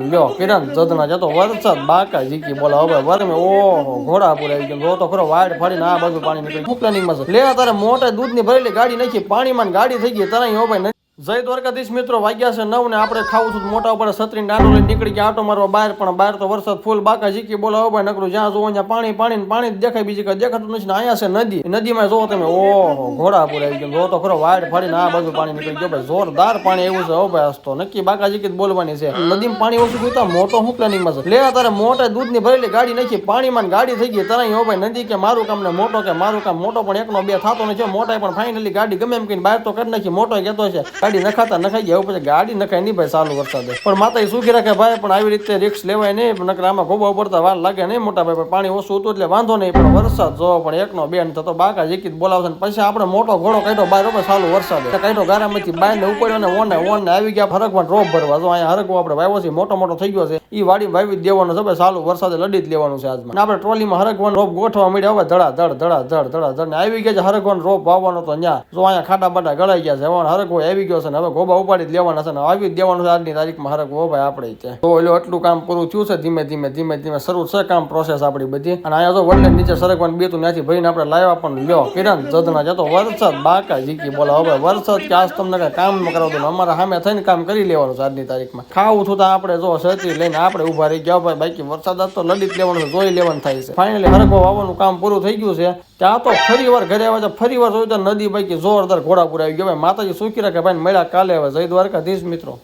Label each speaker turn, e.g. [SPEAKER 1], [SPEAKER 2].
[SPEAKER 1] લ્યો કિરણ જદના જતો વરસાદ બાકા જીકી બોલા હવે વરમે ઓહો ઘોડાપુર આવી ગયો તો ખરો વાડ ફાડીને આ બાજુ પાણી નીકળી પ્લાનિંગમાં છે લે તારે મોટા દૂધની ભરેલી ગાડી નાખી પાણીમાં ગાડી થઈ ગઈ તરાઈ હો ભાઈ જય દ્વારકાધીશ મિત્રો વાગ્યા છે 9 ને આપણે ખાવું છું મોટા ઉપર છત્રી ડાંડો લઈને નીકળી ગયા આટો મારવા બહાર પણ બહાર તો વરસાદ ફૂલ બાકા જીકી બોલાવો ભાઈ નકરું જ્યાં જોવો ત્યાં પાણી પાણી પાણી દેખાય બીજી કઈ દેખાતું નથી ને અહીંયા છે નદીમાં જોવો તમે ઓહો ઘોડાપુર આવી ગયો જો તો ખરો વાડ ફાડીને આ બાજુ પાણી નીકળી ગયો ભાઈ જોરદાર પાણી એવું છે હો ભાઈ હસતો નક્કી બાકા જીકી બોલવાની છે નદીમાં પાણી ઓછું પીતા મોટો હું પ્લાનિંગમાં છે લે તારે મોટા દૂધની ભરેલી ગાડી નાખી પાણીમાં ગાડી થઈ ગઈ તરાઈ હો ભાઈ નદી કે મારું કામ ને મોટો કે મારું કામ મોટો પણ એકનો બે થતો નથી મોટા પણ ફાઇનલી ગાડી ગમે એમ કહીને બહાર તો કરી નાખી મોટો કહેતો છે ગાડી નખાતા નખાઈ ગયા પછી ગાડી નખાય નહીં ભાઈ ચાલુ વરસાદે પણ માતા સુખી રાખે ભાઈ પણ આવી રીતે રિક્સ લેવાય નહીં નકર આમાં ગોબા પડતા વાર લાગે નહીં મોટા ભાઈ પાણી ઓછું હતું એટલે વાંધો નહીં પણ વરસાદ જોવો પણ એકનો બે થતો બાકા જીકી બોલાવશે પછી આપણે મોટો ઘોડો કાઢ્યો બહાર ઉપર ચાલુ વરસાદ કાઢ્યો ગારામાંથી બહાર ને ઉપાડ્યો ને ઓન ને આવી ગયા હરગવાન રોપ ભરવા જો અહીંયા હરગવો આપણે વાવ્યો છે મોટો થઈ ગયો છે એ વાડી વાવી દેવાનો છે ભાઈ ચાલુ વરસાદે લડી જ લેવાનું છે આજમાં આપણે ટ્રોલીમાં હરગવાન રોપ ગોઠવા મળ્યા હવે ધડા ને આવી ગયા છે હરગવાન રોપ વાવવાનો તો ત્યાં જો અહીંયા ખાડા બાટા ગળાઈ ગયા છે હરગવો આવી ગયો છે ને હવે ગોબા ઉપાડી લેવાના છે ને આવી દેવાનું છે આજની તારીખમાં હરગવો ભાઈ આપણે ત્યાં તો એટલે આટલું કામ પૂરું થયું છે ધીમે ધીમે શરૂ છે કામ પ્રોસેસ આપણી બધી અને અહીંયા તો વડલે નીચે સરગવાન બેતું ત્યાંથી ભરીને આપણે લાવ્યા પણ લ્યો કિરણ જદના જતો વરસાદ બાકા જીકી બોલા હવે વરસાદ કે આજ તમને કઈ કામ ન કરાવતું અમારા સામે થઈને કામ કરી લેવાનું છે આજની તારીખમાં ખાવું થતા આપણે જો છત્રી લઈને આપણે ઉભા રહી ગયા ભાઈ બાકી વરસાદ તો લડી જ લેવાનું છે જોઈ લેવાનું થાય છે ફાઇનલી હરગવો વાવવાનું કામ પૂરું થઈ ગયું છે ત્યાં તો ફરી વાર ઘરે આવે છે ફરી વાર જોયું તો નદી બાકી જોરદાર ઘોડાપુર આવી ગયો ભાઈ માતાજી સુખી રાખે ભાઈ મળ્યા કાલે હવે જય દ્વારકાધીશ મિત્રો।